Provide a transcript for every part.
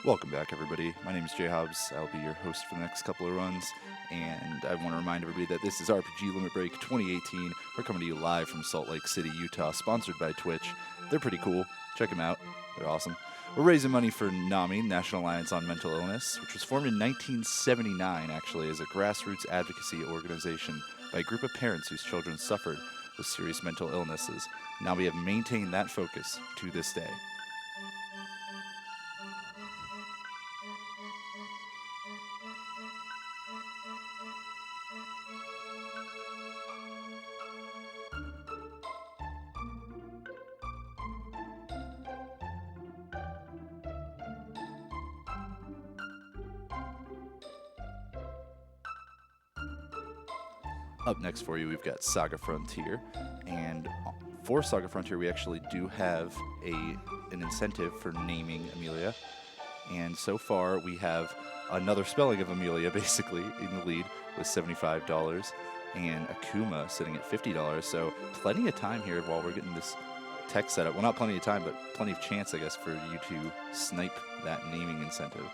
Welcome back, everybody. My name is cha0s. I'll be your host for the next couple of runs, and I want to remind everybody that this is RPG Limit Break 2018. We're coming to you live from Salt Lake City, Utah, sponsored by Twitch. They're pretty cool. Check them out. They're awesome. We're raising money for NAMI, National Alliance on Mental Illness, which was formed in 1979, actually, as a grassroots advocacy organization by a group of parents whose children suffered with serious mental illnesses. Now we have maintained that focus to this day. Up next for you, we've got Saga Frontier, and for Saga Frontier, we actually do have an incentive for naming Emelia, and so far we have another spelling of Emelia basically in the lead with $75, and Akuma sitting at $50, so plenty of time here while we're getting this tech set up. Well, not plenty of time, but plenty of chance, I guess, for you to snipe that naming incentive.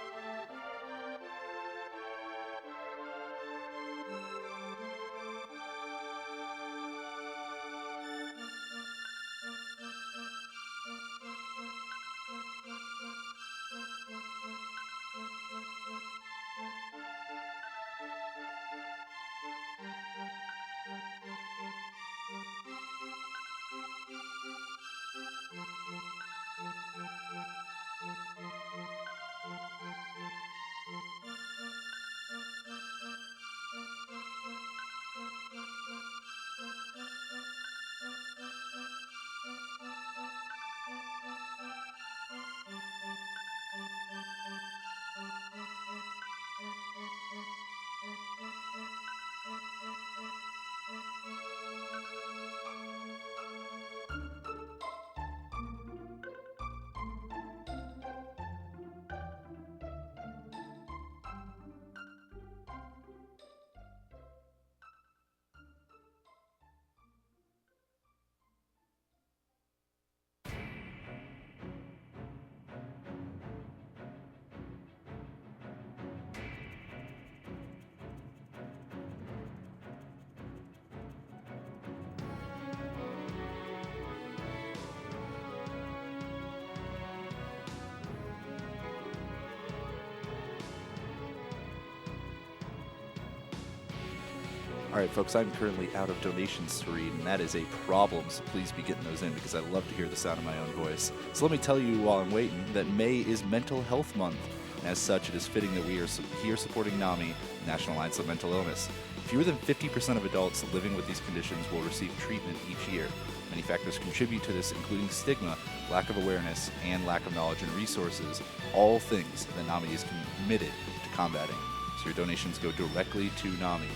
All right, folks, I'm currently out of donations to read, and that is a problem, so please be getting those in because I love to hear the sound of my own voice. So let me tell you while I'm waiting that May is Mental Health Month, and as such, it is fitting that we are here supporting NAMI, National Alliance on Mental Illness. Fewer than 50% of adults living with these conditions will receive treatment each year. Many factors contribute to this, including stigma, lack of awareness, and lack of knowledge and resources, all things that NAMI is committed to combating. So your donations go directly to NAMI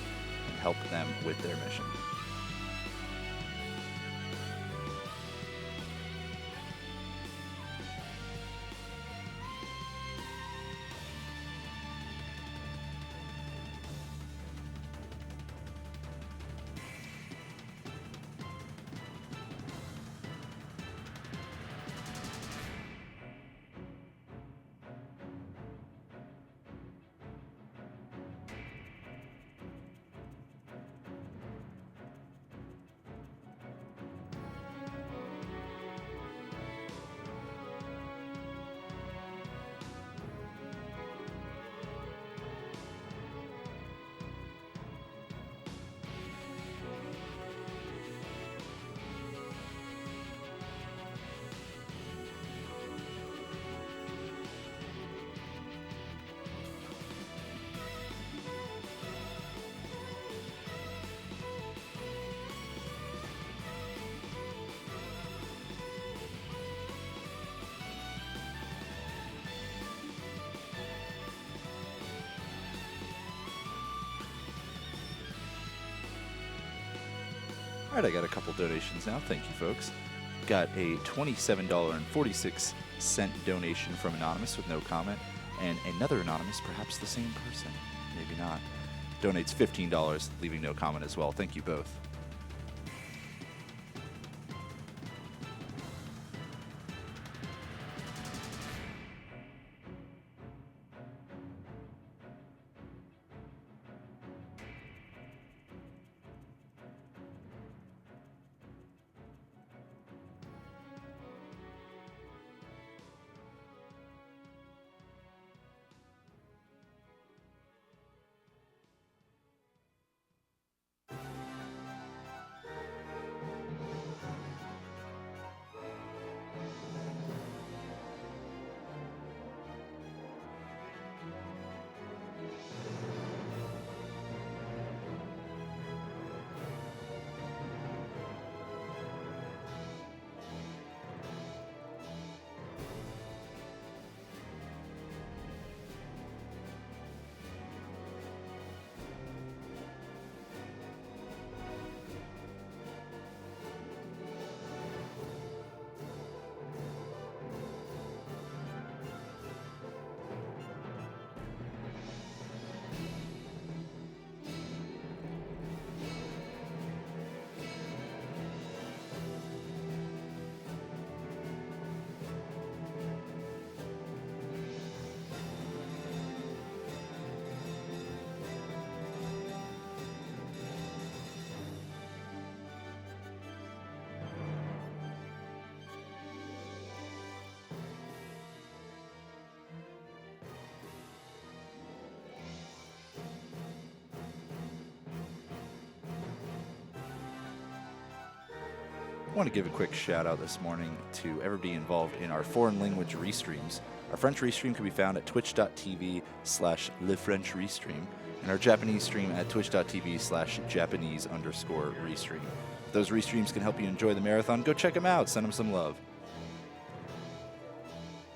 and help them with their mission. All right, I got a couple donations now. Thank you, folks. Got a $27.46 donation from Anonymous with no comment, and another Anonymous, perhaps the same person, maybe not, donates $15, leaving no comment as well. Thank you both. I want to give a quick shout out this morning to everybody involved in our foreign language restreams. Our French restream can be found at twitch.tv/lefrenchrestream and our Japanese stream at twitch.tv/Japanese_restream. If those restreams can help you enjoy the marathon, go check them out. Send them some love.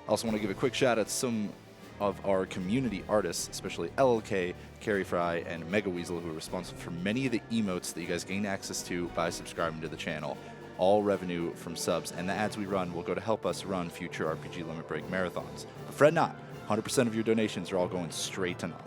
I also want to give a quick shout out to some of our community artists, especially LLK, Carrie Fry, and Mega Weasel, who are responsible for many of the emotes that you guys gain access to by subscribing to the channel. All revenue from subs and the ads we run will go to help us run future RPG Limit Break marathons. But fret not, 100% of your donations are all going straight to Nami.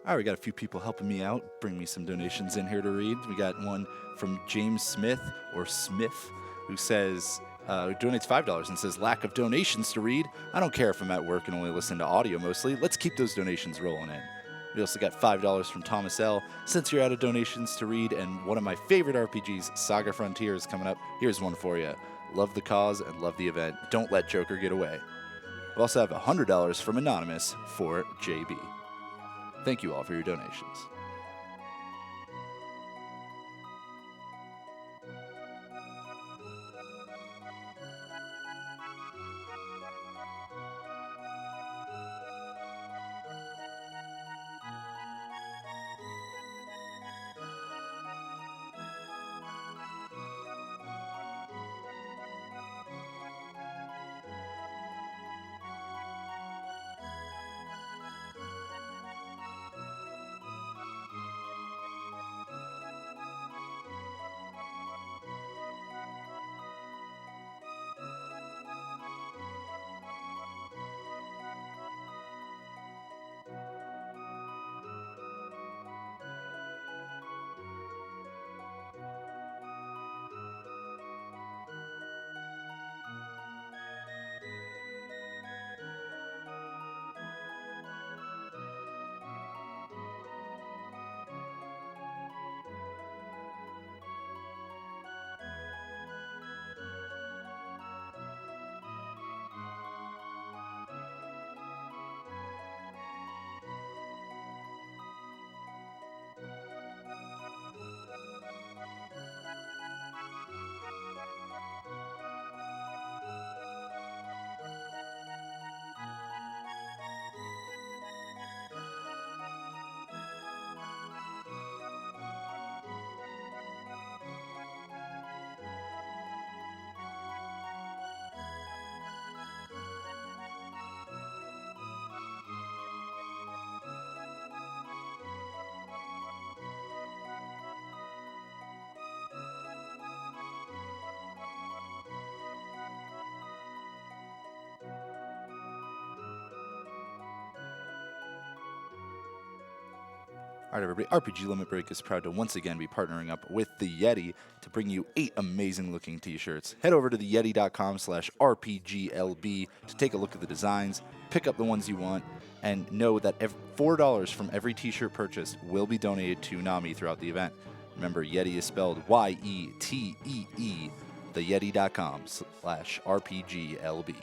All right, we got a few people helping me out, bring me some donations in here to read. We got one from James Smith, or Smith, who says, who donates $5 and says, lack of donations to read. I don't care if I'm at work and only listen to audio mostly. Let's keep those donations rolling in. We also got $5 from Thomas L. Since you're out of donations to read, and one of my favorite RPGs, Saga Frontier, is coming up, here's one for you. Love the cause and love the event. Don't let Joker get away. We also have $100 from Anonymous for JB. Thank you all for your donations. All right, everybody, RPG Limit Break is proud to once again be partnering up with the Yeti to bring you 8 amazing-looking t-shirts. Head over to theyeti.com/RPGLB to take a look at the designs, pick up the ones you want, and know that $4 from every t-shirt purchased will be donated to NAMI throughout the event. Remember, Yeti is spelled Y-E-T-E-E, theyeti.com/RPGLB.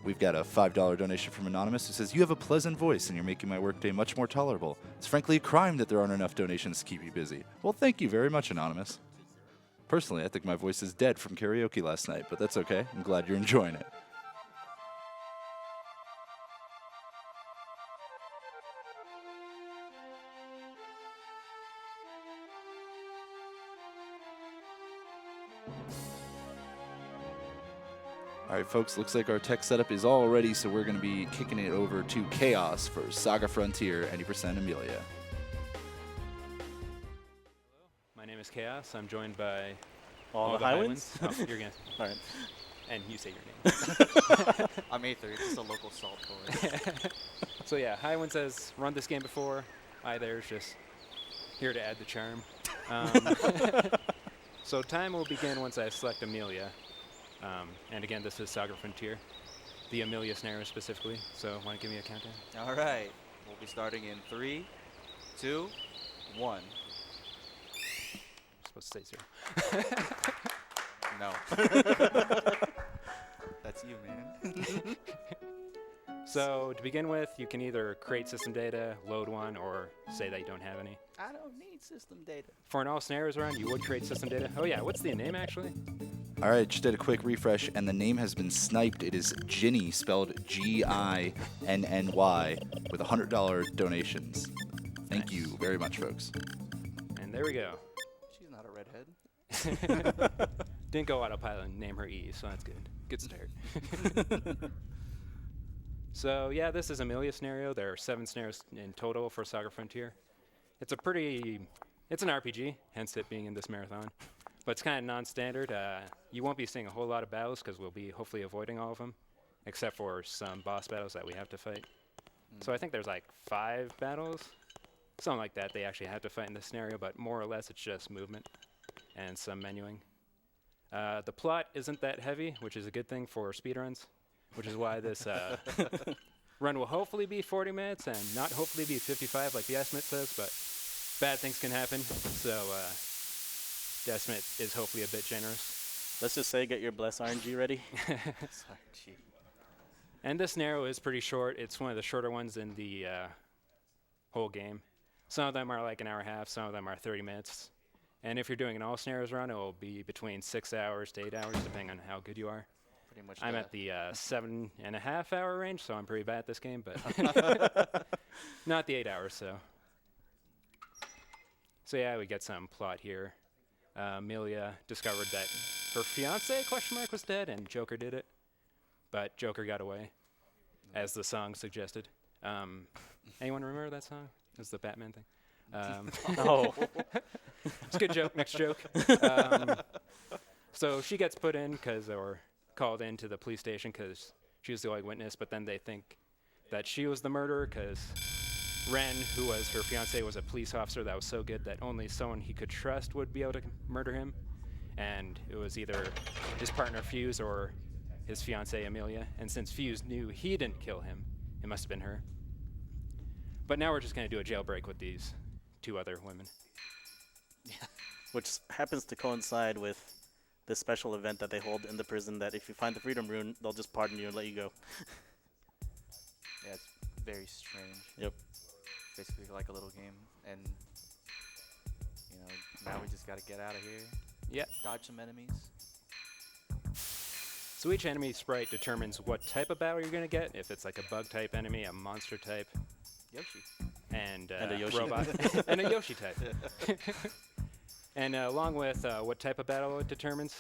We've got a $5 donation from Anonymous who says, "You have a pleasant voice and you're making my workday much more tolerable. It's frankly a crime that there aren't enough donations to keep you busy." Well, thank you very much, Anonymous. Personally, I think my voice is dead from karaoke last night, but that's okay. I'm glad you're enjoying it. All right, folks, looks like our tech setup is all ready, so we're going to be kicking it over to cha0s for Saga Frontier, 80% Emelia. My name is cha0s. I'm joined by all the Highwinds. Oh, you're going to... All right. And you say your name. I'm Aether, just a local salt toy. So yeah, Highwinds has run this game before. There's just here to add the charm. So time will begin once I select Emelia. And again, this is Saga Frontier, the Emelia scenario specifically. So want to give me a countdown? All right, we'll be starting in 3, 2, 1. I'm supposed to say 0. No. That's you, man. So to begin with, you can either create system data, load one, or say that you don't have any. I don't need system data. For an all scenarios round, you would create system data. Oh yeah, what's the name actually? All right, just did a quick refresh, and the name has been sniped. It is Ginny, spelled Ginny, with $100 donations. Thank you very much, folks. And there we go. She's not a redhead. Didn't go autopilot and name her E, so that's good. Good start. So yeah, this is Emelia scenario. There are 7 scenarios in total for Saga Frontier. It's an RPG, hence it being in this marathon. But it's kind of non-standard. You won't be seeing a whole lot of battles because we'll be hopefully avoiding all of them, except for some boss battles that we have to fight. So I think there's like 5 battles, something like that they actually have to fight in this scenario, but more or less it's just movement and some menuing. The plot isn't that heavy, which is a good thing for speedruns, which is why this run will hopefully be 40 minutes and not hopefully be 55 like the estimate says, but bad things can happen, so the estimate is hopefully a bit generous. Let's just say get your Bless RNG ready. RNG. And this scenario is pretty short. It's one of the shorter ones in the whole game. Some of them are like an hour and a half, some of them are 30 minutes. And if you're doing an all scenarios run, it will be between 6 hours to 8 hours, depending on how good you are. Pretty much. I'm at the 7.5 hour range, so I'm pretty bad at this game, but not the 8 hours, so. So yeah, we get some plot here. Emelia discovered that her fiance, was dead, and Joker did it. But Joker got away, as the song suggested. Anyone remember that song? It was the Batman thing. No. It's a good joke. Next joke. So she gets put in or called into the police station because she was the only witness, but then they think that she was the murderer because Ren, who was her fiance, was a police officer that was so good that only someone he could trust would be able to murder him. And it was either his partner Fuse or his fiancée Emelia. And since Fuse knew he didn't kill him, it must have been her. But now we're just going to do a jailbreak with these 2 other women. Which happens to coincide with this special event that they hold in the prison that if you find the Freedom Rune, they'll just pardon you and let you go. Yeah, it's very strange. Yep. Basically like a little game. And, you know, now we just got to get out of here. Yeah. Dodge some enemies. So each enemy sprite determines what type of battle you're going to get. If it's like a bug type enemy, a monster type, Yoshi. and a Yoshi. robot, and a Yoshi type. And along with what type of battle it determines,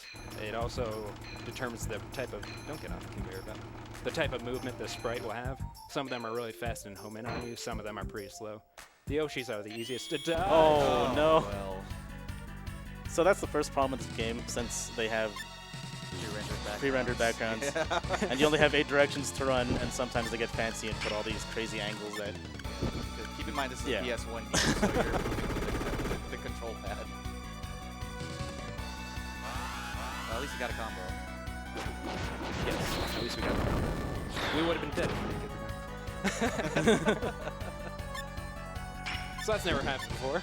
it also determines the type of, don't get off the conveyor belt, the type of movement the sprite will have. Some of them are really fast and home in on you, some of them are pretty slow. The Yoshis are the easiest to die. Oh, no. Well, So that's the first problem with this game, since they have pre-rendered backgrounds. Yeah. And you only have 8 directions to run, and sometimes they get fancy and put all these crazy angles that... Keep in mind this is Yeah. a PS1 game, so you're moving the control pad. Well, at least you got a combo. Yes, at least we got one. We would have been dead if we didn't get the gun. So that's never happened before.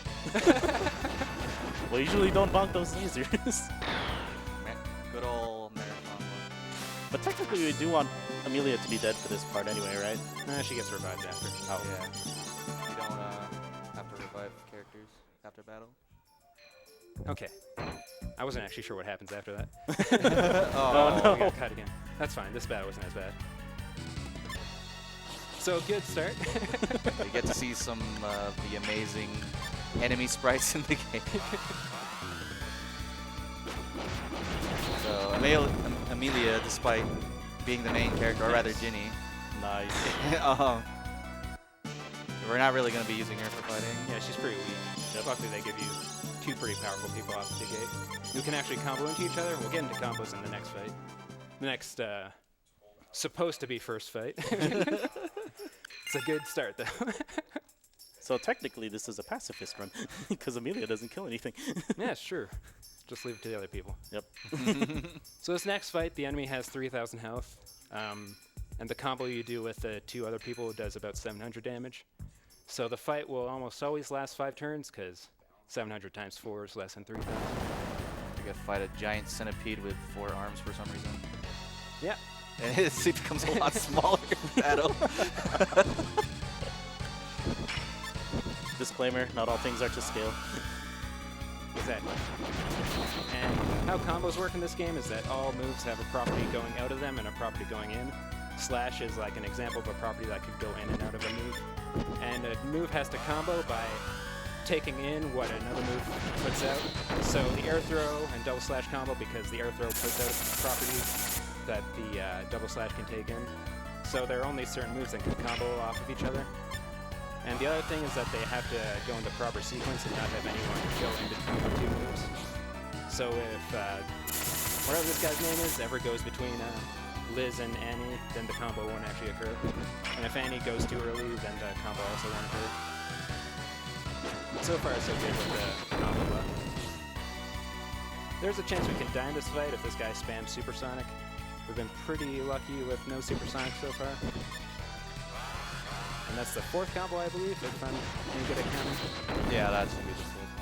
Well, usually don't bonk those lasers. Good old marathon one. But technically, we do want Emelia to be dead for this part anyway, right? Nah, she gets revived after. Oh. Yeah. You don't have to revive characters after battle. Okay. I wasn't actually sure what happens after that. Oh, no. We got cut again. That's fine. This battle wasn't as bad. So, good start. You get to see some of the amazing enemy sprites in the game. So Emelia, despite being the main character, or rather Ginny, Nice. we're not really going to be using her for fighting. Yeah, she's pretty weak. Luckily, they give you two pretty powerful people off the gate who can actually combo into each other. We'll get into combos in the next fight. The next, supposed to be first fight. It's a good start, though. So technically, this is a pacifist run because Emelia doesn't kill anything. Yeah, sure. Just leave it to the other people. Yep. So this next fight, the enemy has 3,000 health, and the combo you do with the two other people does about 700 damage. So the fight will almost always last 5 turns, because 700 times 4 is less than 3,000. You got to fight a giant centipede with 4 arms for some reason. Yeah. And it becomes a lot smaller in battle. Disclaimer, not all things are to scale. Exactly. And how combos work in this game is that all moves have a property going out of them and a property going in. Slash is like an example of a property that could go in and out of a move. And a move has to combo by taking in what another move puts out. So the air throw and double slash combo, because the air throw puts out properties that the double slash can take in. So there are only certain moves that can combo off of each other. And the other thing is that they have to go in the proper sequence and not have anyone go in between the two moves. So if whatever this guy's name is ever goes between Liz and Annie, then the combo won't actually occur. And if Annie goes too early, then the combo also won't occur. So far, so good with the combo buff. There's a chance we can die in this fight if this guy spams Supersonic. We've been pretty lucky with no Supersonic so far. And that's the 4th combo, I believe, if I'm any good at counting. Yeah, that should be the 4th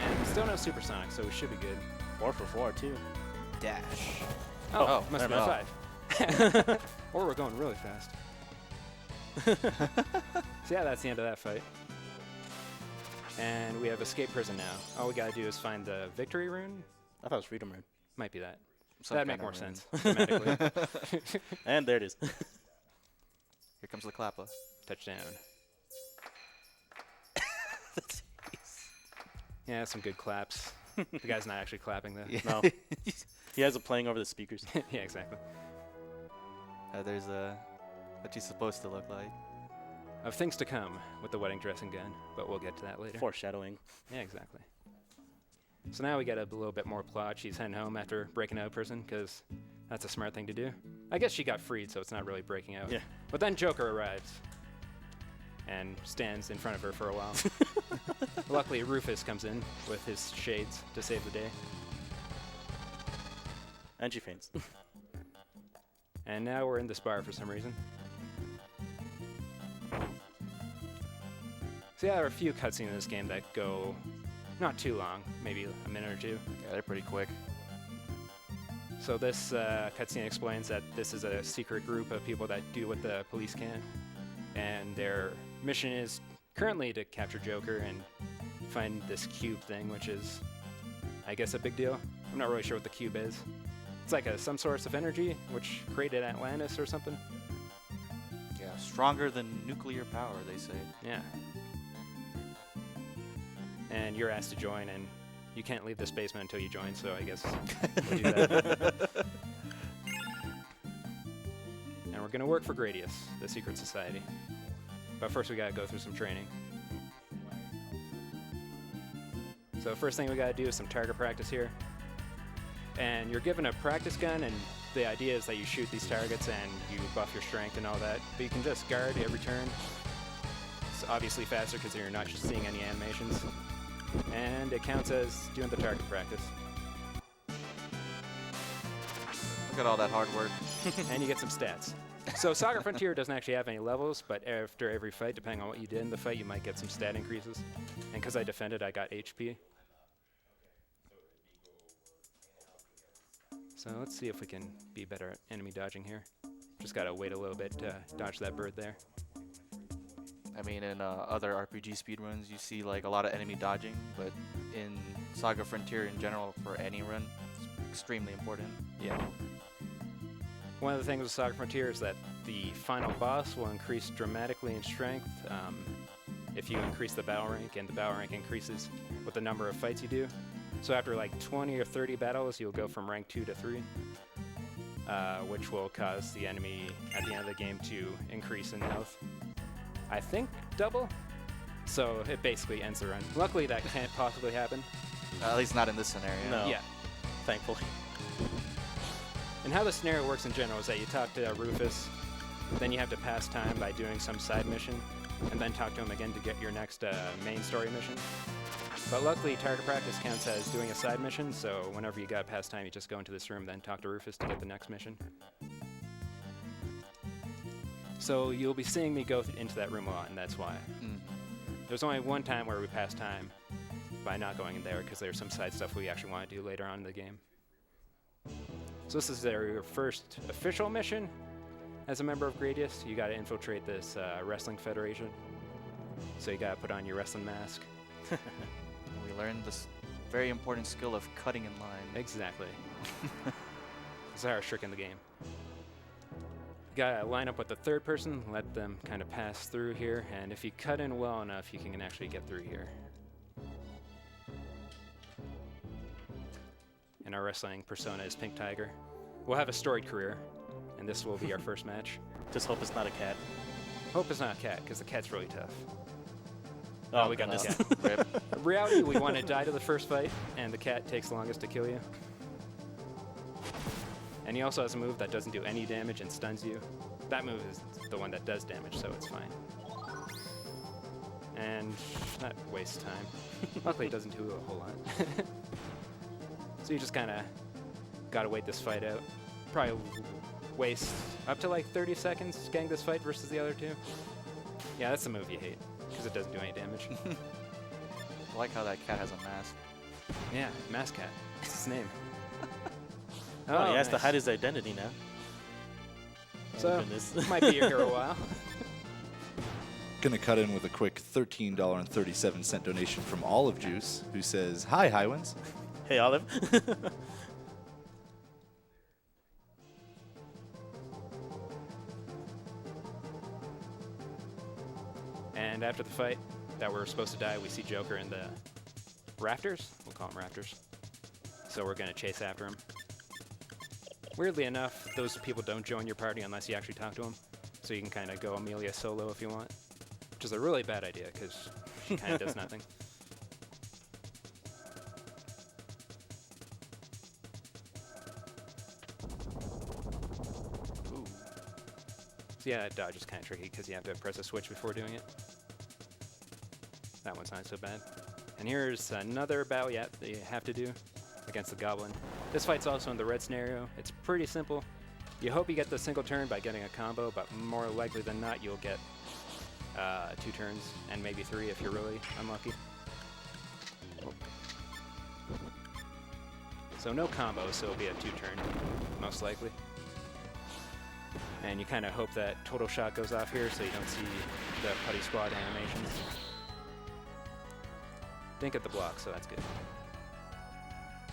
one. And still no Supersonic, so we should be good. 4 for 4 too. Dash. Oh, must never be mind. 5. Or we're going really fast. So yeah, that's the end of that fight. And we have Escape Prison now. All we gotta do is find the Victory Rune. I thought it was Freedom Rune. Might be that. Some That'd kind make more of sense thematically. And there it is. Here comes the clapper. Touchdown. Yeah, some good claps. The guy's not actually clapping though. Yeah. No. He has it playing over the speakers. Yeah, exactly. There's what she's supposed to look like. Of things to come with the wedding dressing gun, but we'll get to that later. Foreshadowing. Yeah, exactly. So now we get a little bit more plot. She's heading home after breaking out of prison, because that's a smart thing to do. I guess she got freed, so it's not really breaking out. Yeah. But then Joker arrives and stands in front of her for a while. Luckily, Rufus comes in with his shades to save the day. And she faints. And now we're in this bar for some reason. So yeah, there are a few cutscenes in this game that go not too long, maybe a minute or two. Yeah, they're pretty quick. So this cutscene explains that this is a secret group of people that do what the police can't. And their mission is currently to capture Joker and find this cube thing, which is, I guess, a big deal. I'm not really sure what the cube is. It's like some source of energy, which created Atlantis or something. Yeah, stronger than nuclear power, they say. Yeah. And you're asked to join, and you can't leave this basement until you join, so I guess we'll do that. And we're going to work for Gradius, the secret society. But first we got to go through some training. So first thing we got to do is some target practice here. And you're given a practice gun, and the idea is that you shoot these targets and you buff your strength and all that. But you can just guard every turn. It's obviously faster because you're not just seeing any animations. And it counts as doing the target practice. Look at all that hard work. And you get some stats. So Saga Frontier doesn't actually have any levels, but after every fight, depending on what you did in the fight, you might get some stat increases. And because I defended, I got HP. So let's see if we can be better at enemy dodging here. Just gotta wait a little bit to dodge that bird there. I mean, in other RPG speedruns, you see like a lot of enemy dodging, but in Saga Frontier in general, for any run, it's extremely important. Yeah. One of the things with Saga Frontier is that the final boss will increase dramatically in strength if you increase the battle rank, and the battle rank increases with the number of fights you do. So after like 20 or 30 battles, you'll go from rank 2 to 3, which will cause the enemy at the end of the game to increase in health. I think double. So it basically ends the run. Luckily, that can't possibly happen. At least not in this scenario. No. Yeah. Thankfully. And how the scenario works in general is that you talk to Rufus, then you have to pass time by doing some side mission, and then talk to him again to get your next main story mission. But luckily, target practice counts as doing a side mission, so whenever you got past time, you just go into this room, then talk to Rufus to get the next mission. So you'll be seeing me go into that room a lot, and that's why. There's only one time where we passed time by not going in there, because there's some side stuff we actually want to do later on in the game. So this is your first official mission as a member of Gradius. You got to infiltrate this wrestling federation. So you got to put on your wrestling mask. We learned this very important skill of cutting in line. Exactly. It's our trick in the game. You got to line up with the third person, let them kind of pass through here, and if you cut in well enough, you can actually get through here. And our wrestling persona is Pink Tiger. We'll have a storied career, and this will be our first match. Just hope it's not a cat. Hope it's not a cat, because the cat's really tough. Oh, we got this goodness. cat. Rip. In reality, we want to die to the first fight, and the cat takes the longest to kill you. And he also has a move that doesn't do any damage and stuns you. That move is the one that does damage, so it's fine. And that wastes time. Luckily, it doesn't do a whole lot. So you just kind of got to wait this fight out. Probably waste up to like 30 seconds getting this fight versus the other two. Yeah, that's the move you hate, because it doesn't do any damage. I like how that cat has a mask. Yeah, Mask Cat. That's his name. Oh, he has to nice. hide his identity now. So, goodness. might be here a while. Gonna cut in with a quick $13.37 donation from Olive Juice, who says, "Hi, Highwinds." Hey, Olive. And after the fight that we're supposed to die, we see Joker in the rafters. We'll call them rafters. So we're going to chase after him. Weirdly enough, those people don't join your party unless you actually talk to them. So you can kind of go Emelia solo if you want. Which is a really bad idea, because she kind of does nothing. Ooh. So yeah, that dodge is kind of tricky, because you have to press a switch before doing it. That one's not so bad. And here's another battle that you have to do against the Goblin. This fight's also in the red scenario. It's pretty simple. You hope you get the single turn by getting a combo, but more likely than not, you'll get 2 turns, and maybe 3 if you're really unlucky. So no combo, so it'll be a 2-turn, most likely. And you kind of hope that total shot goes off here so you don't see the Putty Squad animations. Didn't get the block, so that's good.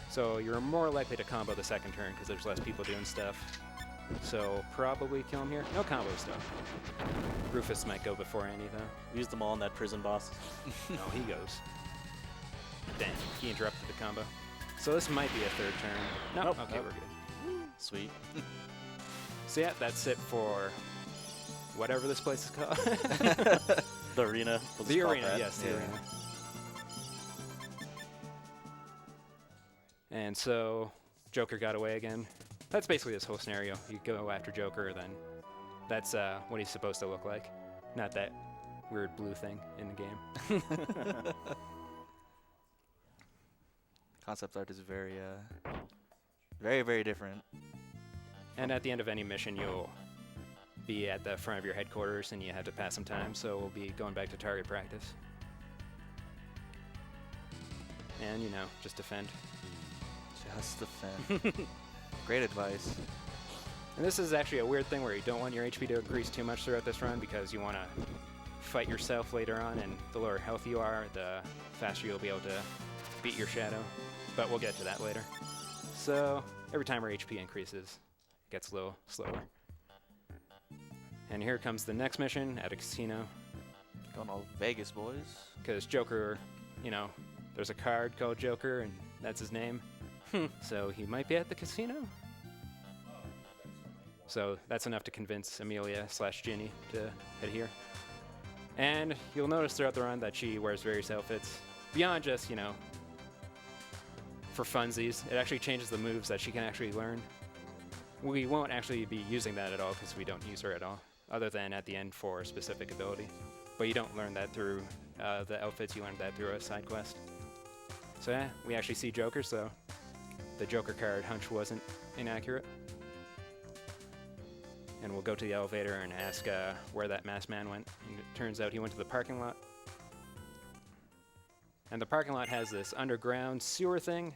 So you're more likely to combo the second turn because there's less people doing stuff. So probably kill him here. No combo stuff. Rufus might go before Annie though. Use them all on that prison boss. Oh, he goes. Dang, he interrupted the combo. So this might be a 3rd turn. No, Nope. okay, Nope. we're good. Sweet. So yeah, that's it for whatever this place is called. The arena. We'll The just call it arena, that. yes, the Yeah. arena. And so Joker got away again. That's basically this whole scenario. You go after Joker, then that's what he's supposed to look like. Not that weird blue thing in the game. Concept art is very, very different. And at the end of any mission, you'll be at the front of your headquarters and you have to pass some time, so we'll be going back to target practice. And, you know, just defend. Just defend. Great advice. And this is actually a weird thing where you don't want your HP to increase too much throughout this run because you want to fight yourself later on, and the lower health you are, the faster you'll be able to beat your shadow. But we'll get to that later. So every time our HP increases, it gets a little slower. And here comes the next mission at a casino. Going all Vegas, boys. Because Joker, you know, there's a card called Joker, and that's his name. So he might be at the casino. So that's enough to convince Emelia/Ginny to head here. And you'll notice throughout the run that she wears various outfits. Beyond just, you know, for funsies, it actually changes the moves that she can actually learn. We won't actually be using that at all because we don't use her at all, other than at the end for a specific ability. But you don't learn that through the outfits, you learn that through a side quest. So yeah, we actually see Joker, so the Joker card hunch wasn't inaccurate. And we'll go to the elevator and ask where that masked man went. And it turns out he went to the parking lot. And the parking lot has this underground sewer thing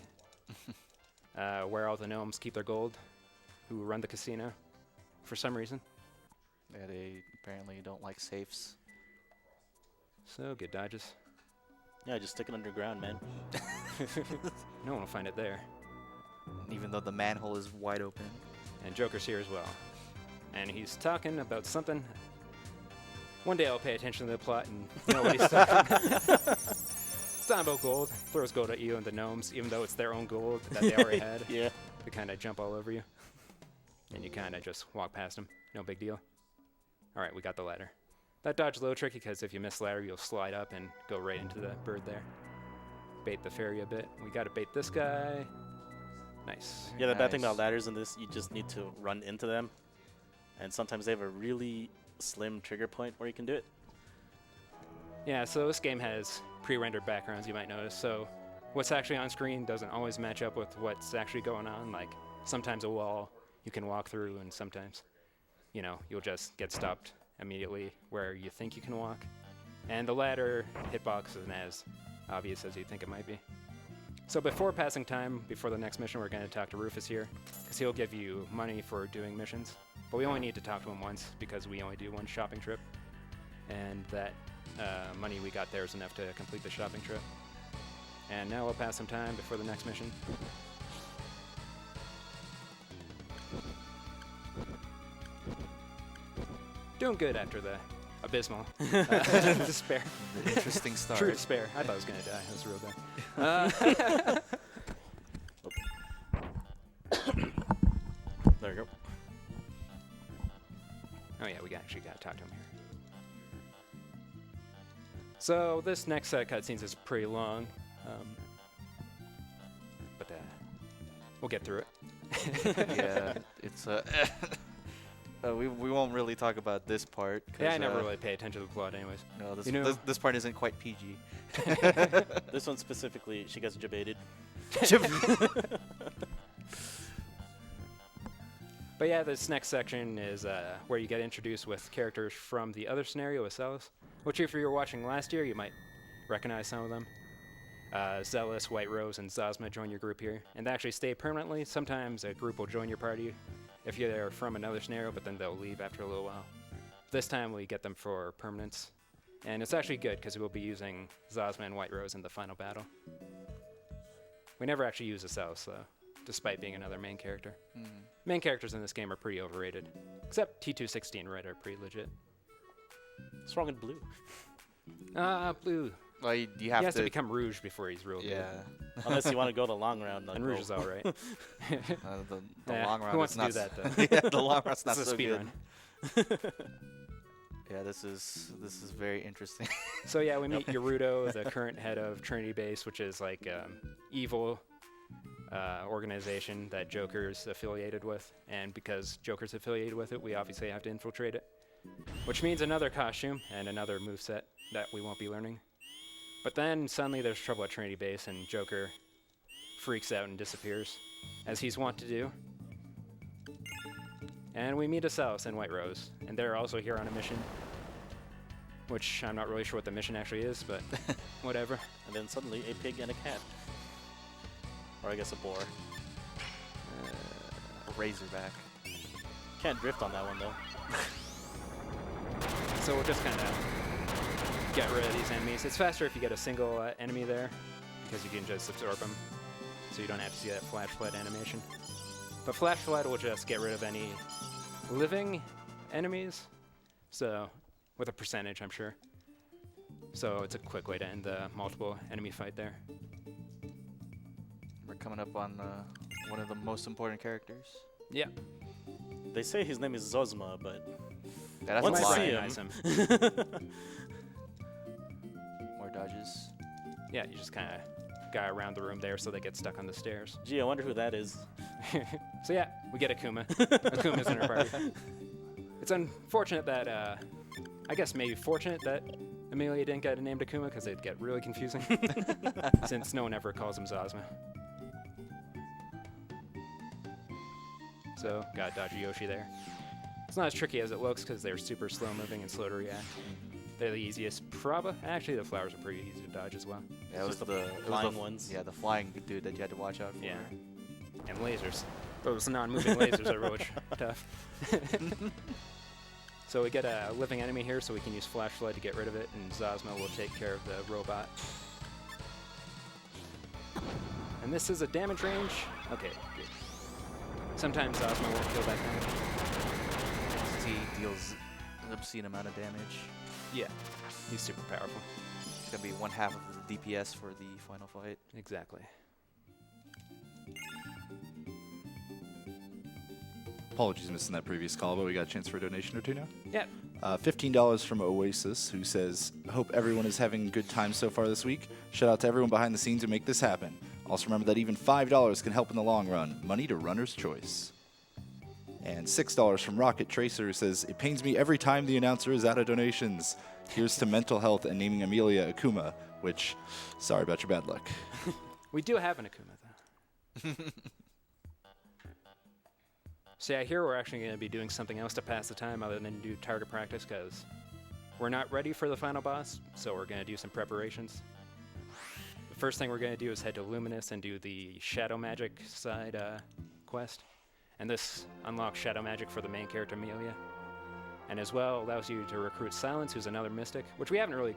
where all the gnomes keep their gold, who run the casino for some reason. Yeah, they apparently don't like safes. So, good dodges. Yeah, just stick it underground, man. No one will find it there. Even though the manhole is wide open. And Joker's here as well. And he's talking about something. One day I'll pay attention to the plot and know what he's talking about. It's talking about gold. Throws gold at you and the gnomes, even though it's their own gold that they already had. Yeah. They kind of jump all over you. And you kind of just walk past them. No big deal. All right, we got the ladder. That dodge is a little tricky because if you miss the ladder, you'll slide up and go right into the bird there. Bait the fairy a bit. We got to bait this guy. Nice. Yeah, the bad thing Nice. about ladders in this, you just need to run into them. And sometimes they have a really slim trigger point where you can do it. Yeah, so this game has pre-rendered backgrounds, you might notice. So what's actually on screen doesn't always match up with what's actually going on. Like sometimes a wall you can walk through, and sometimes, you know, you'll just get stopped immediately where you think you can walk. And the ladder hitbox isn't as obvious as you think it might be. So before passing time, before the next mission, we're going to talk to Rufus here, because he'll give you money for doing missions. But we only need to talk to him once, because we only do one shopping trip. And that money we got there is enough to complete the shopping trip. And now we'll pass some time before the next mission. Doing good after the abysmal despair. The interesting start. True despair. I thought I was going to die. That was real bad. There you go. Oh yeah, we actually got to talk to him here. So this next set of cutscenes is pretty long, but we'll get through it. Yeah, it's we won't really talk about this part. Yeah, I never really pay attention to the plot anyways. No, this, You know- this part isn't quite PG. This one specifically, she gets debated. But yeah, this next section is where you get introduced with characters from the other scenario with cha0s, which if you were watching last year, you might recognize some of them. Zealous, White Rose, and Zosma join your group here, and they actually stay permanently. Sometimes a group will join your party if you're from another scenario, but then they'll leave after a little while. This time we get them for permanence, and it's actually good because we'll be using Zosma and White Rose in the final battle. We never actually use a cha0s, though, despite being another main character. Main characters in this game are pretty overrated, except T260 and Red are pretty legit. What's wrong with blue? Blue. Well, you He have has to become Rouge before he's real Yeah. good. Unless you want to go the long round. And Rouge is alright. The Yeah, long who run wants is to not do that, s- though? Yeah, the long run's not This is a so speed good. run. Yeah, this is very interesting. So yeah, we meet Yaruto, the current head of Trinity Base, which is like evil organization that Joker's affiliated with. And because Joker's affiliated with it, we obviously have to infiltrate it. Which means another costume and another moveset that we won't be learning. But then suddenly there's trouble at Trinity Base and Joker freaks out and disappears, as he's wont to do. And we meet a cha0s and White Rose, and they're also here on a mission. Which I'm not really sure what the mission actually is, but whatever. And then suddenly a pig and a cat. Or I guess a boar. Razorback. Can't drift on that one though. So we'll just kind of get rid of these enemies. It's faster if you get a single enemy there, because you can just absorb them, so you don't have to see that flash flood animation. But flash flood will just get rid of any living enemies, so with a percentage, I'm sure. So it's a quick way to end the multiple enemy fight there. We're coming up on one of the most important characters. Yeah. They say his name is Zozma, but Yeah, that's once a you lie. see Recognize him, More dodges. Yeah, you just kind of go around the room there so they get stuck on the stairs. gee, I wonder who that is. So yeah, we get Akuma. Akuma's in our party. It's unfortunate that, I guess maybe fortunate that Emelia didn't get named Akuma, because it'd get really confusing, since no one ever calls him Zozma. So, got dodge Yoshi there. It's not as tricky as it looks, because they're super slow moving and slow to react. They're the easiest. Actually, the flowers are pretty easy to dodge as well. Yeah, it was just the flying ones. Yeah, the flying dude that you had to watch out for. Yeah. And lasers. Those non-moving lasers are really tough. So we get a living enemy here, so we can use Flash Flood to get rid of it, and Zozma will take care of the robot. And this is a damage range. Okay, good. Sometimes Zozma won't kill that damage. He deals an obscene amount of damage. Yeah, he's super powerful. It's gonna be 1/2 of the DPS for the final fight. Exactly. Apologies missing that previous call, but we got a chance for a donation or two now. Yeah. $15 from Oasis, who says, hope everyone is having a good time so far this week. Shout out to everyone behind the scenes who make this happen. Also remember that even $5 can help in the long run. Money to runner's choice. And $6 from Rocket Tracer, who says, it pains me every time the announcer is out of donations. Here's to mental health and naming Emelia Akuma, which, sorry about your bad luck. We do have an Akuma, though. So yeah, here we're actually going to be doing something else to pass the time other than do target practice, because we're not ready for the final boss, so we're going to do some preparations. The first thing we're going to do is head to Luminous and do the Shadow Magic side quest. And this unlocks Shadow Magic for the main character, Emelia. And as well allows you to recruit Silence, who's another mystic, which we haven't really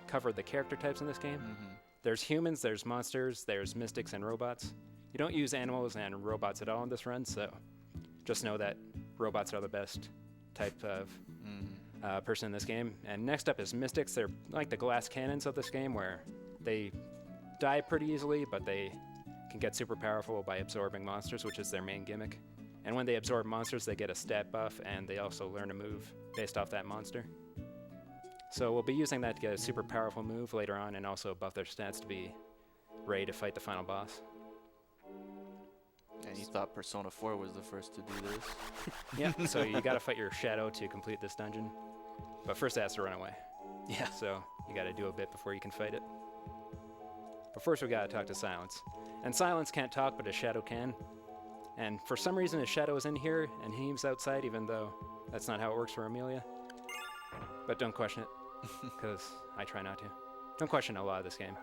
covered the character types in this game. There's humans, there's monsters, there's mystics and robots. You don't use animals and robots at all in this run, so just know that robots are the best type of person in this game. And next up is Mystics. They're like the glass cannons of this game, where they die pretty easily, but they can get super powerful by absorbing monsters, which is their main gimmick. And when they absorb monsters, they get a stat buff, and they also learn a move based off that monster. So we'll be using that to get a super powerful move later on, and also buff their stats to be ready to fight the final boss. And you thought Persona 4 was the first to do this? Yeah, so you gotta fight your shadow to complete this dungeon. But first it has to run away. Yeah. So you gotta do a bit before you can fight it. But first we gotta talk to Silence. And Silence can't talk, but his shadow can. And for some reason his shadow is in here, and he's outside, even though that's not how it works for Emelia. But don't question it, because I try not to. Don't question a lot of this game.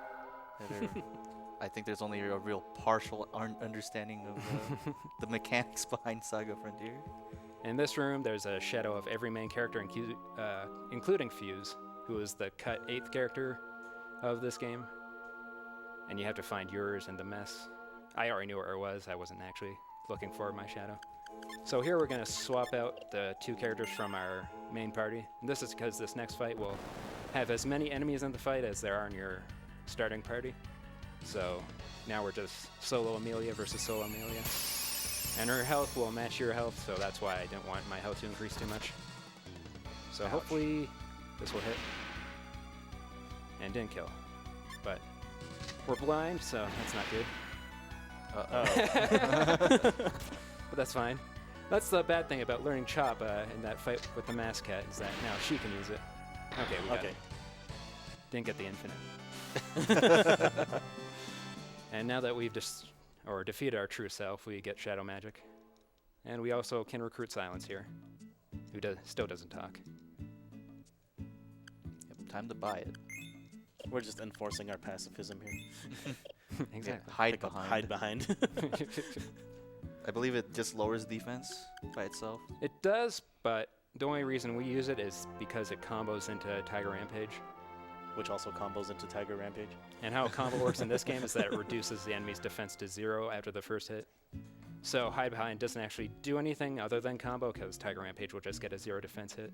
I think there's only a real partial understanding of the mechanics behind Saga Frontier. In this room, there's a shadow of every main character, including Fuse, who is the cut 8th character of this game. And you have to find yours in the mess. I already knew where it was. I wasn't actually looking for my shadow. So here we're going to swap out the 2 characters from our main party. And this is because this next fight will have as many enemies in the fight as there are in your starting party. So now we're just solo Emelia versus solo Emelia. And her health will match your health, so that's why I didn't want my health to increase too much. So hopefully this will hit. And didn't kill. But we're blind, so that's not good. But that's fine. That's the bad thing about learning Chop in that fight with the Mask Cat, is that now she can use it. Okay, we got it. Didn't get the infinite. And now that we've defeated our true self, we get Shadow Magic. And we also can recruit Silence here, who still doesn't talk. Yep, time to buy it. We're just enforcing our pacifism here. Exactly. Hide Hide behind. I believe it just lowers defense by itself. It does, but the only reason we use it is because it combos into Tiger Rampage. Which also combos into Tiger Rampage. And how a combo works in this game is that it reduces the enemy's defense to 0 after the first hit. So Hide Behind doesn't actually do anything other than combo, because Tiger Rampage will just get a 0 defense hit.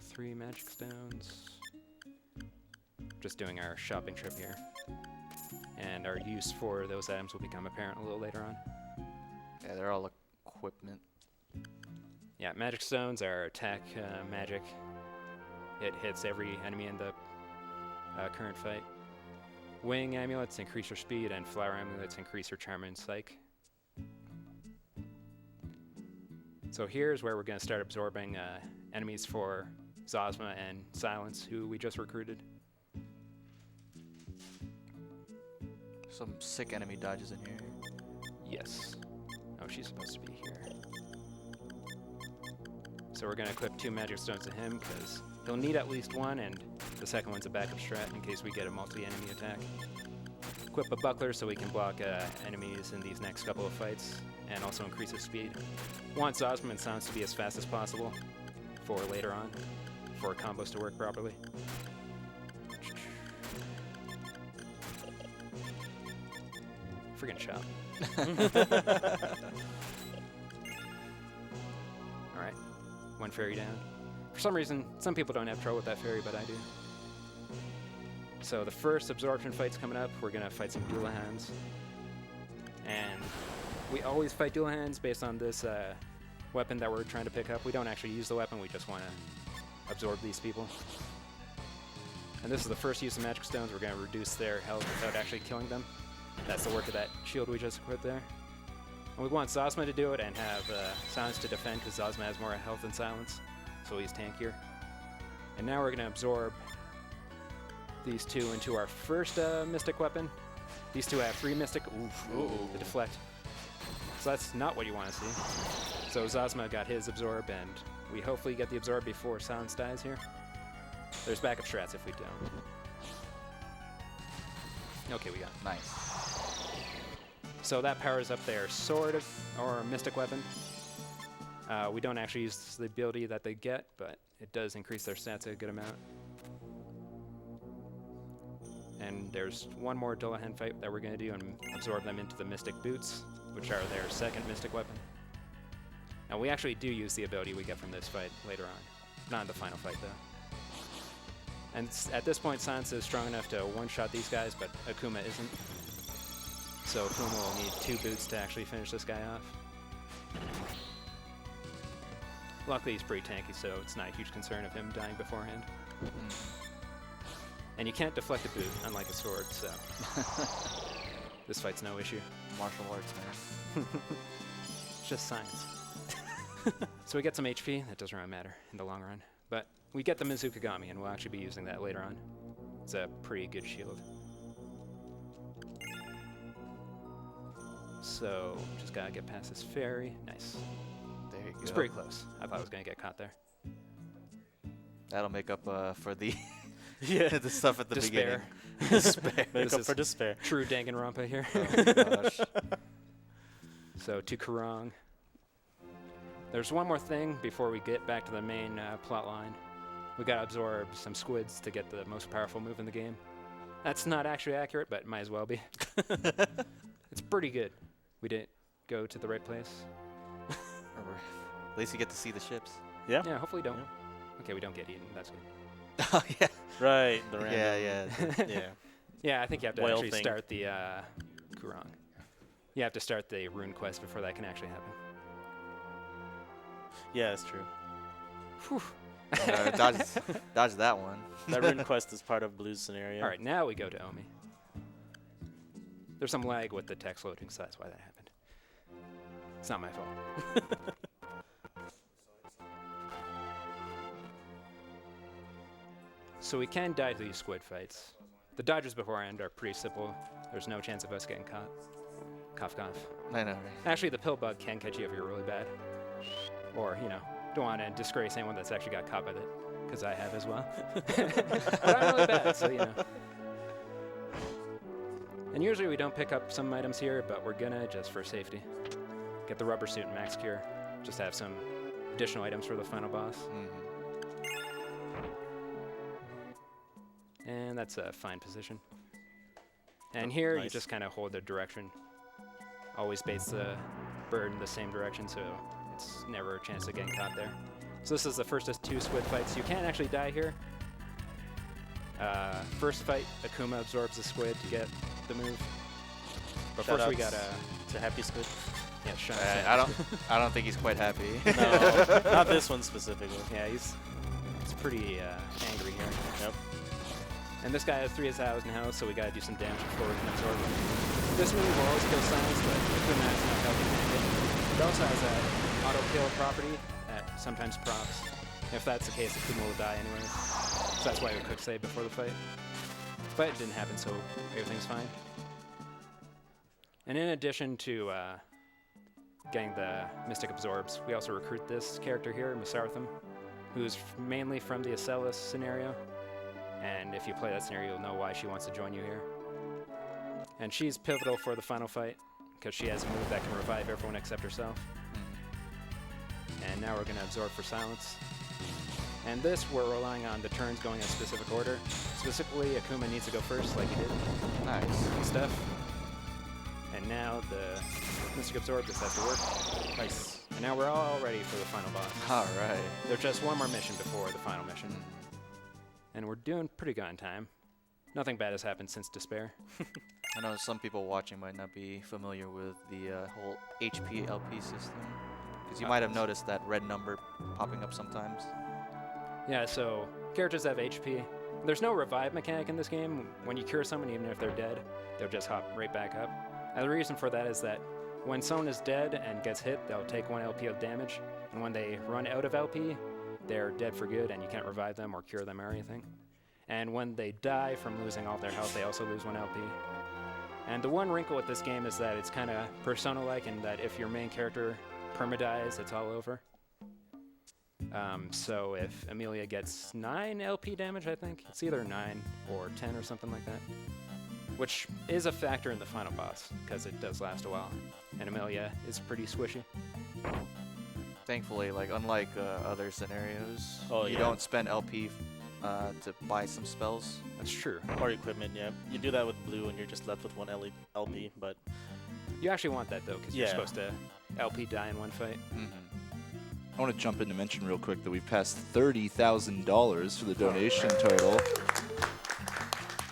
3 magic stones. Just doing our shopping trip here. And our use for those items will become apparent a little later on. Yeah, they're all equipment. Yeah, magic stones are attack magic. It hits every enemy in the current fight. Wing amulets increase your speed, and flower amulets increase your charm and psych. So here's where we're going to start absorbing enemies for Zosma and Silence, who we just recruited. Some sick enemy dodges in here. Yes. Oh, she's supposed to be here. So we're going to equip 2 magic stones to him, because he'll need at least 1, and the second one's a backup strat in case we get a multi-enemy attack. Equip a buckler so we can block enemies in these next couple of fights, and also increase his speed. Want Zosma and Silence to be as fast as possible for later on, for combos to work properly. Friggin' chop. Alright, 1 fairy down. For some reason, some people don't have trouble with that fairy, but I do. So the first absorption fight's coming up. We're going to fight some Dualhands. And we always fight Dualhands based on this weapon that we're trying to pick up. We don't actually use the weapon, we just want to absorb these people. And this is the first use of magic stones. We're going to reduce their health without actually killing them. That's the work of that shield we just equipped there. And we want Zosma to do it and have Silence to defend, because Zosma has more health than Silence, so he's tankier. And now we're going to absorb these 2 into our first Mystic weapon. These 2 have 3 Mystic. Ooh, the deflect. So that's not what you want to see. So Zosma got his absorb, and we hopefully get the absorb before Silence dies here. There's backup strats if we don't. Okay, we got it. Nice. So that powers up their sword or mystic weapon. We don't actually use the ability that they get, but it does increase their stats a good amount. And there's one more Dullahan fight that we're going to do and absorb them into the mystic boots, which are their second mystic weapon. Now we actually do use the ability we get from this fight later on. Not in the final fight though. And at this point, Silence is strong enough to one-shot these guys, but Akuma isn't. So Akuma will need 2 boots to actually finish this guy off. Luckily, he's pretty tanky, so it's not a huge concern of him dying beforehand. And you can't deflect a boot, unlike a sword, so this fight's no issue. Martial arts, man. It's just science. So we get some HP. That doesn't really matter in the long run. But we get the Mizukigami, and we'll actually be using that later on. It's a pretty good shield. So, just gotta get past this fairy. Nice. There you go. It's pretty close. I thought I was gonna get caught there. That'll make up for the the stuff at the Despair. beginning. Despair. Make up for despair. True Danganronpa here. Oh, gosh. So, to Kurong. There's one more thing before we get back to the main plot line. We gotta absorb some squids to get the most powerful move in the game. That's not actually accurate, but might as well be. It's pretty good. We didn't go to the right place. At least you get to see the ships. Yeah? Yeah, hopefully don't. Yeah. Okay, we don't get eaten. That's good. Oh, yeah. Right. The random. Yeah. Yeah. Yeah, I think you have to Whale actually thing. start the Kurong. You have to start the rune quest before that can actually happen. Yeah, that's true. Whew. Dodge that one. That rune quest is part of Blue's scenario. All right, now we go to Omi. There's some lag with the text loading, so that's why that happened. It's not my fault. So we can die to these squid fights. The dodges beforehand are pretty simple. There's no chance of us getting caught. Cough, cough. I know, right? Actually, the pill bug can catch you if you're really bad. Or, you know, don't want to disgrace anyone that's actually got caught with it, because I have as well. But I'm really bad, so, you know. And usually we don't pick up some items here, but we're gonna just for safety. get the rubber suit and max cure. Just have some additional items for the final boss. And that's a fine position. And here you just kind of hold the direction. Always baits the bird in the same direction, so it's never a chance of getting caught there. So this is the first of 2 squid fights. You can't actually die here. First fight, Akuma absorbs the squid to get the move. But first we got to Happy Squid. Yeah, Sean. I don't think he's quite happy. No, not this one specifically. Yeah, he's pretty angry here. Yep. And this guy has 3,000 health, so we gotta do some damage before we can absorb him. This move will always kill silence, but Akuma has enough health to tank it. It also has an auto kill property that sometimes procs. If that's the case, Akuma will die anyways. So that's why we quick save before the fight. But it didn't happen, so everything's fine. And in addition to getting the Mystic Absorbs, we also recruit this character here, Masartham, who's mainly from the cha0s scenario. And if you play that scenario, you'll know why she wants to join you here. And she's pivotal for the final fight, because she has a move that can revive everyone except herself. And now we're going to absorb for silence. And this, we're relying on the turns going in a specific order. Specifically, Akuma needs to go first, like he did. Nice. Good stuff. And now the Mystic Absorb just has to work. Nice. And now we're all ready for the final boss. All right. There's just one more mission before the final mission. And we're doing pretty good on time. Nothing bad has happened since Despair. I know some people watching might not be familiar with the whole HP LP system. Because you might have noticed that red number popping up sometimes. Yeah, so characters have HP. There's no revive mechanic in this game. When you cure someone, even if they're dead, they'll just hop right back up. And the reason for that is that when someone is dead and gets hit, they'll take 1 LP of damage. And when they run out of LP, they're dead for good, and you can't revive them or cure them or anything. And when they die from losing all their health, they also lose 1 LP. And the one wrinkle with this game is that it's kind of Persona-like in that if your main character perma-dies, it's all over. So if Emelia gets 9 LP damage, I think, it's either 9 or 10 or something like that, which is a factor in the final boss, because it does last a while. And Emelia is pretty squishy. Thankfully, like unlike other scenarios, Oh, you yeah. don't spend LP to buy some spells. That's true. Or equipment, yeah. You do that with blue and you're just left with 1 LP, but You actually want that, though, because you're Yeah. supposed to LP die in one fight. I want to jump in to mention real quick that we've passed $30,000 for the donation total.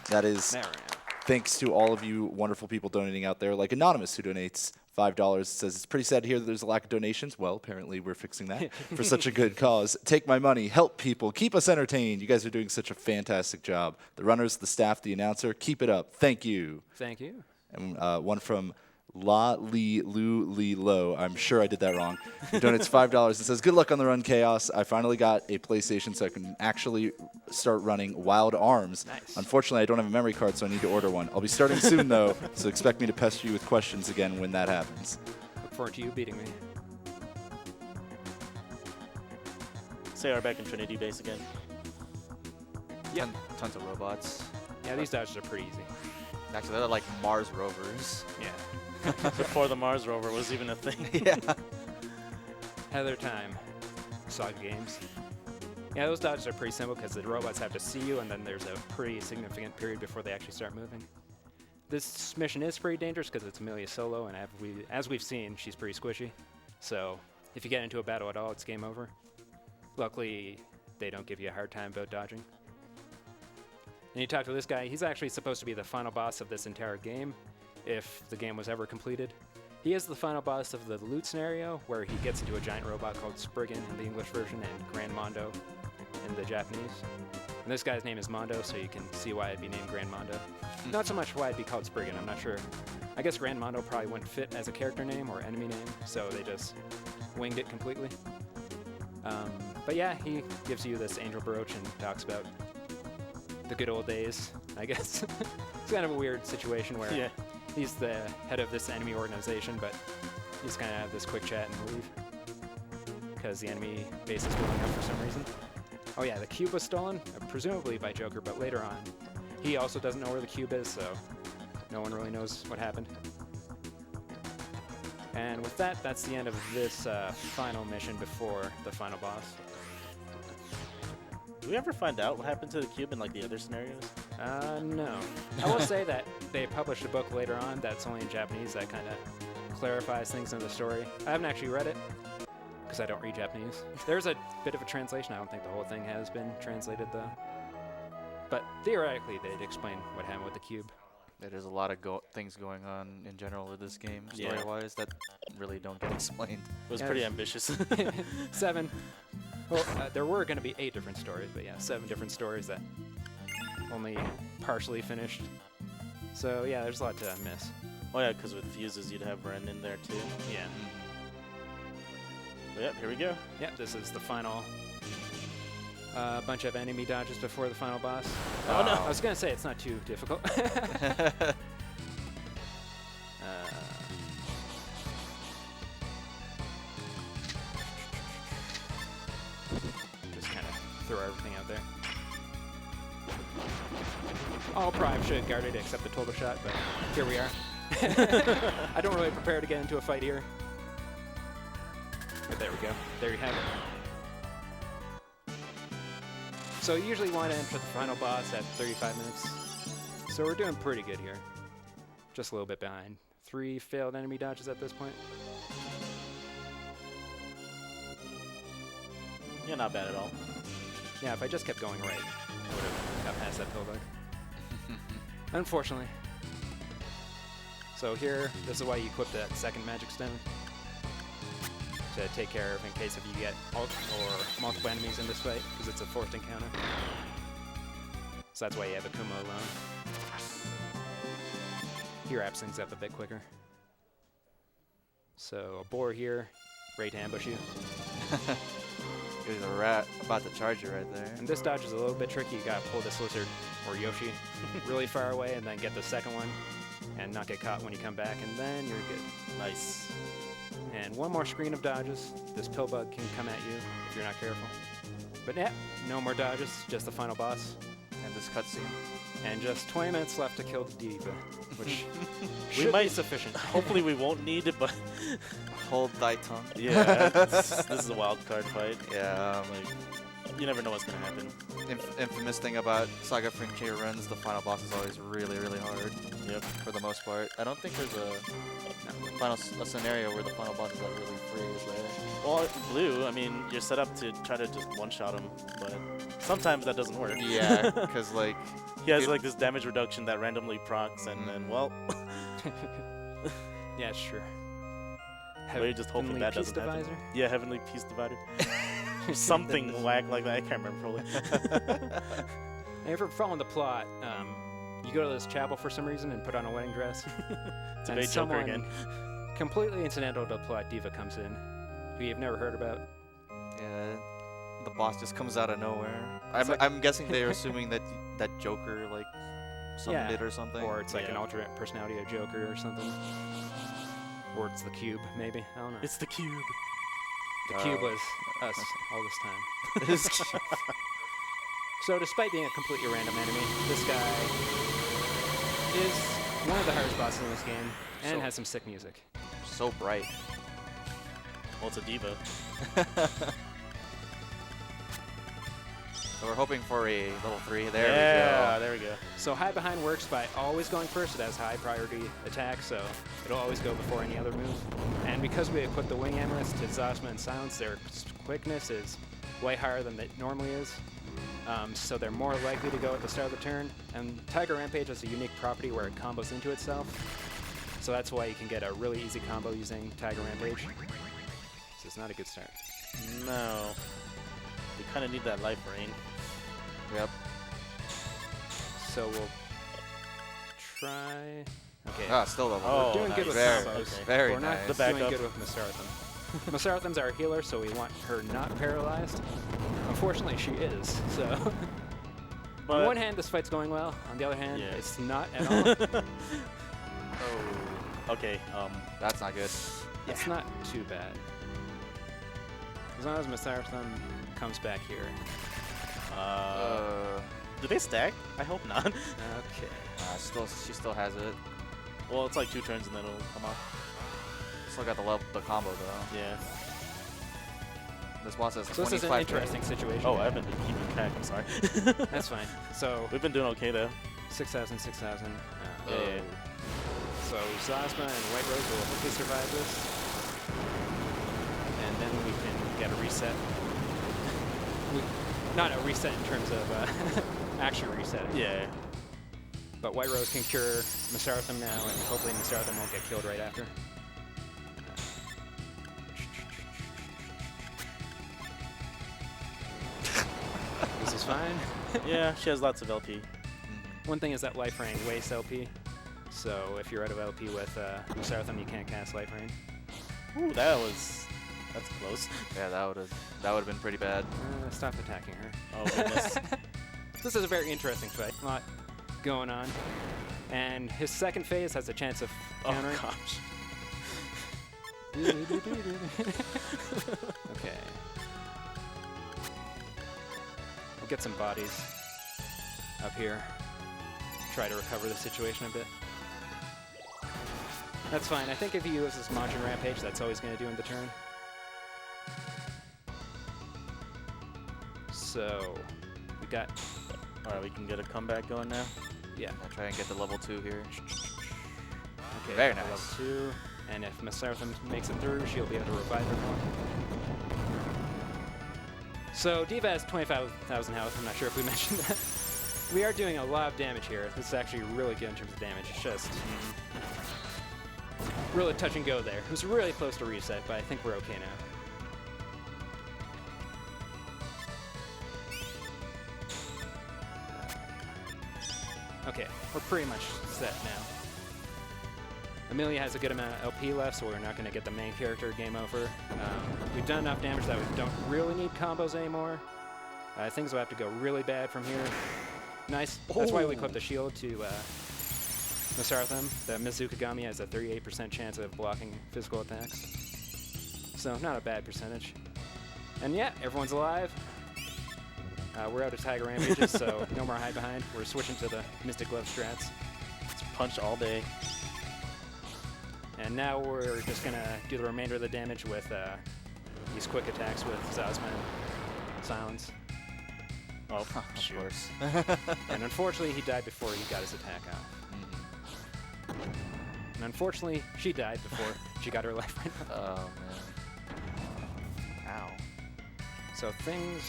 That is There we go. thanks to all of you wonderful people donating out there, like Anonymous, who donates $5. Says, it's pretty sad to hear that there's a lack of donations. Well, apparently we're fixing that for such a good cause. Take my money, help people, keep us entertained. You guys are doing such a fantastic job. The runners, the staff, the announcer, keep it up. Thank you. Thank you. And one from La Li Lu Li Lo. I'm sure I did that wrong. He donates $5 and says, good luck on the run, Chaos. I finally got a PlayStation so I can actually start running Wild Arms. Nice. Unfortunately, I don't have a memory card, so I need to order one. I'll be starting soon, though, so expect me to pester you with questions again when that happens. Look forward to you beating me. say we're back in Trinity Base again. Yeah. Tons of robots. Yeah, these dodges are pretty easy. Actually, they're like Mars rovers. Yeah. Before the Mars rover was even a thing. Yeah. Had their time. Saga games. Yeah, those dodges are pretty simple because the robots have to see you, and then there's a pretty significant period before they actually start moving. This mission is pretty dangerous because it's Emelia solo, and as we've seen, she's pretty squishy. So if you get into a battle at all, it's game over. Luckily, they don't give you a hard time about dodging. And you talk to this guy, he's actually supposed to be the final boss of this entire game, if the game was ever completed. He is the final boss of the loot scenario, where he gets into a giant robot called Spriggan in the English version and Grand Mondo in the Japanese. And this guy's name is Mondo, so you can see why it'd be named Grand Mondo. Not so much why it'd be called Spriggan, I'm not sure. I guess Grand Mondo probably wouldn't fit as a character name or enemy name, so they just winged it completely. But yeah, he gives you this angel brooch and talks about the good old days, I guess. It's kind of a weird situation where Yeah. he's the head of this enemy organization, but you just kind of have this quick chat and leave. Because the enemy base is blowing up for some reason. Oh yeah, the cube was stolen, presumably by Joker, but later on. He also doesn't know where the cube is, so no one really knows what happened. And with that, that's the end of this final mission before the final boss. Do we ever find out what happened to the cube in like the other scenarios? No. I will say that they published a book later on that's only in Japanese that kind of clarifies things in the story. I haven't actually read it because I don't read Japanese. There's a bit of a translation. I don't think the whole thing has been translated though. But theoretically, they'd explain what happened with the cube. There's a lot of things going on in general with this game, Yeah. story-wise, that really don't get explained. It was Yeah, pretty it's- ambitious. 7. Well, there were going to be 8 different stories, but yeah, 7 different stories that only partially finished. So yeah, there's a lot to miss. Oh yeah, because with fuses you'd have Ren in there too. Yeah. But yep, here we go. Yeah, this is the final bunch of enemy dodges before the final boss. Oh, no. I was going to say it's not too difficult. Just kind of throw everything out there. Oh, probably should have guarded it except the total shot, but here we are. I don't really prepare to get into a fight here. But there we go. There you have it. So you usually want to enter the final boss at 35 minutes. So we're doing pretty good here. Just a little bit behind. 3 failed enemy dodges at this point. Yeah, not bad at all. Yeah, if I just kept going right, I would have got past that pill bug. Unfortunately. So here, this is why you equip that second magic stone. To take care of in case if you get or multiple enemies in this fight, because it's a forced encounter. So that's why you have Akuma alone. He wraps things up a bit quicker. So a boar here, ready to ambush you. There's a rat about to charge you right there. And this dodge is a little bit tricky. You gotta pull this lizard, or Yoshi, really far away and then get the second one and not get caught when you come back, and then you're good. Nice. And one more screen of dodges. This pill bug can come at you if you're not careful. But yeah, no more dodges, just the final boss. And this cutscene. And just 20 minutes left to kill the diva, which We should be might- sufficient. Hopefully we won't need it, but Hold thy tongue. yeah, this is a wild card fight. Yeah, Like, you never know what's gonna happen. infamous thing about Saga Frontier runs, the final boss is always really, really hard. Yep. For the most part. I don't think there's a scenario where the final boss is like really free, is there? Well, Blue, I mean, you're set up to try to just one-shot him, but sometimes that doesn't work. Yeah, because like He has it- like this damage reduction that randomly procs, and then, well, Yeah, sure. well, you're just hoping Heavenly that Peace doesn't happen. Divisor? Yeah, Heavenly Peace Divider. Something whack like that. I can't remember fully. And if you're following the plot, you go to this chapel for some reason and put on a wedding dress. To And bait Joker someone again. completely incidental to the plot, Diva comes in, who you've never heard about. yeah, the boss just comes out of nowhere. It's like- I'm guessing they're assuming that that Joker like summoned Yeah, it or something. Or it's like an Yeah. alternate personality of Joker or something. Or it's the Cube, maybe. I don't know. It's the cube. The Cube was us all this time. This So despite being a completely random enemy, this guy is one of the hardest bosses in this game and So- has some sick music. so bright. Well, it's a diva. So we're hoping for a level 3. There yeah, we there we go. So hide behind works by always going first. It has high priority attack, so it'll always go before any other move. And because we put the wing amulets to Zosma and Silence, their quickness is way higher than it normally is. So they're more likely to go at the start of the turn. And Tiger Rampage has a unique property where it combos into itself. So that's why you can get a really easy combo using Tiger Rampage. So it's not a good start. No. We kind of need that life rain. go. Yep. So we'll try... Okay. Ah, still level. Oh, We're doing good nice. with Very, combos. Okay. very We're not nice. The doing backup. good with Masaratham. Masaratham's our healer, so we want her not paralyzed. Unfortunately, she is. So, on But one hand, this fight's going well. On the other hand, Yeah. it's not at all. oh, okay. That's not good. It's not too bad. As long as Masaratham comes back here. Do they stack? I hope not. Okay. She still has it. Well, it's like 2 turns and then it'll come off. still got the combo though. Yeah. This boss has So this is an 25 interesting situation. Oh, I haven't been keeping track. I'm sorry. That's fine. So We've been doing okay though. 6,000, 6,000. Yeah. So Zazma and White Rose will hopefully survive this. And then we can get a reset. Not a reset in terms of action resetting. Yeah. But White Rose can cure Masaratham now, and hopefully Masaratham won't get killed right after. This is fine. Yeah, she has lots of LP. One thing is that Life Rain wastes LP. So if you're out of LP with Masaratham, you can't cast Life Rain. Ooh, that's close. Yeah, that would have been pretty bad. Stop attacking her. Oh goodness. This is a very interesting fight. A lot going on. And his second phase has a chance of countering. Oh gosh. Okay. We'll get some bodies up here. Try to recover the situation a bit. That's fine. I think if he uses Majin Rampage, that's all he's going to do in the turn. So, we got... Alright, we can get a comeback going now. Yeah. I'll try and get the level 2 here. Okay, Very level nice. 2. And if Masaratham makes it through, she'll be able to revive her more. So, Diva has 25,000 health. I'm not sure if we mentioned that. We are doing a lot of damage here. This is actually really good in terms of damage. It's just really touch and go there. It was really close to reset, but I think we're okay now. Okay, we're pretty much set now. Emelia has a good amount of LP left, so we're not going to get the main character game over. We've done enough damage that we don't really need combos anymore. Things will have to go really bad from here. Nice. That's why we equipped the shield to Masaratham. The Mizukigami has a 38% chance of blocking physical attacks. So not a bad percentage. And yeah, everyone's alive. We're out of Tiger Rampages, so no more hide behind. We're switching to the Mystic Glove strats. It's punch all day. And now we're just going to do the remainder of the damage with these quick attacks with Zazma and Silence. Oh, Of shoot. course. And unfortunately, he died before he got his attack off. And unfortunately, she died before she got her life right now. Oh man. Ow. So things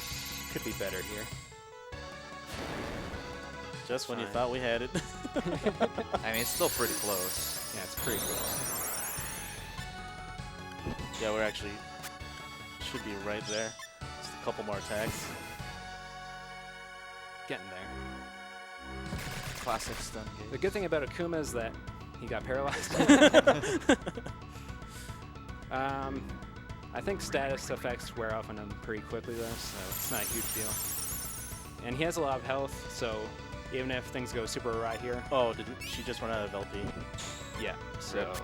could be better here. Just when you Fine. thought we had it. I mean, it's still pretty close. Yeah, it's pretty close. Yeah, we're actually should be right there. Just a couple more attacks. Getting there. Classic stun The gauge. good thing about Akuma is that he got paralyzed. I think status effects wear off on him pretty quickly though, so it's not a huge deal. And he has a lot of health, so even if things go super awry here, Oh, did she just run out of LP? yeah. So Rip.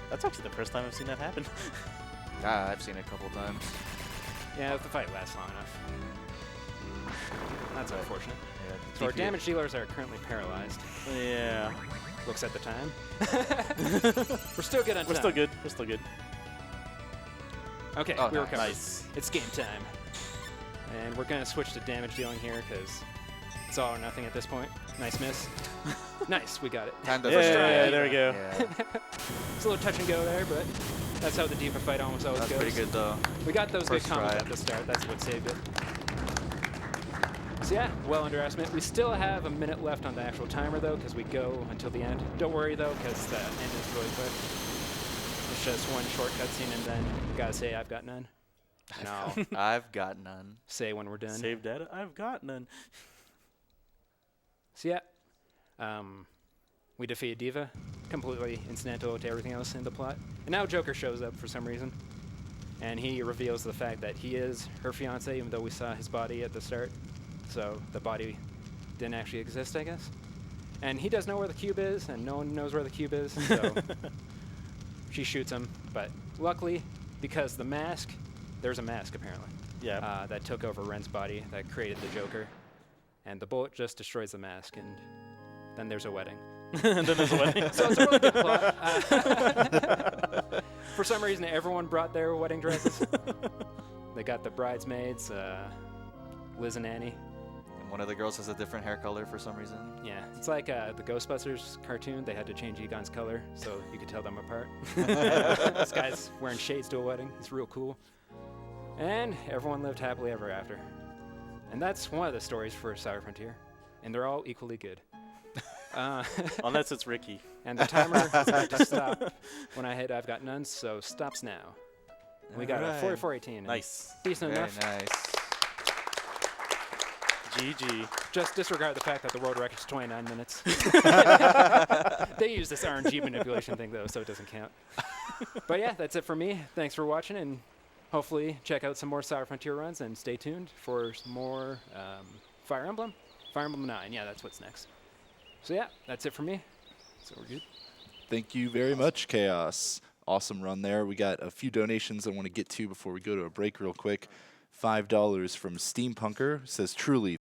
That's actually the first time I've seen that happen. Ah, I've seen it a couple times. yeah, if the fight lasts long enough. That's unfortunate. Yeah, So our DP damage dealers are currently paralyzed. Yeah. Looks at the time. We're still good on We're time. still good. We're still good. Okay, Oh, we nice. recovered. Nice. It's game time. And we're going to switch to damage dealing here because it's all or nothing at this point. Nice miss. Nice, we got it. Time to Yeah, there we go. Yeah, It's a little touch and go there, but that's how the Diva fight almost always that's goes. pretty good though. We got those good First combos try. at the start. That's what saved it. So yeah, well under estimate. We still have a minute left on the actual timer though, because we go until the end. Don't worry though, because the end is really quick. It's just one short cutscene, and then we gotta say I've got none. And I'll I've got none. say when we're done. Save data. I've got none. So yeah, we defeated Diva, completely incidental to everything else in the plot. And now Joker shows up for some reason, and he reveals the fact that he is her fiance, even though we saw his body at the start. So the body didn't actually exist, I guess. And he does know where the cube is, and no one knows where the cube is. So she shoots him, but luckily, because the mask, there's a mask apparently. Yeah. That took over Ren's body, that created the Joker. And the bullet just destroys the mask, and then there's a wedding. And then there's a wedding. So it's a really good plot. For some reason, everyone brought their wedding dresses. They got the bridesmaids, Liz and Annie. And one of the girls has a different hair color for some reason. Yeah, it's like the Ghostbusters cartoon. They had to change Egon's color so you could tell them apart. This guy's wearing shades to a wedding. He's real cool. And everyone lived happily ever after. And that's one of the stories for Saga Frontier. And they're all equally good. Unless it's Ricky. And the timer is about to stop when I hit I've got none, so stops now. We got a Alright. 44-18. Nice. Decent Very enough. nice. GG. Just disregard the fact that the world record's 29 minutes. They use this RNG manipulation thing, though, so it doesn't count. But yeah, that's it for me. Thanks for watching, and hopefully check out some more Saga Frontier runs, and stay tuned for some more Fire Emblem. Fire Emblem 9, yeah, that's what's next. So yeah, that's it for me. So we're good. Thank you very much, Chaos. Awesome run there. We got a few donations I want to get to before we go to a break real quick. $5 from Steampunker says, truly,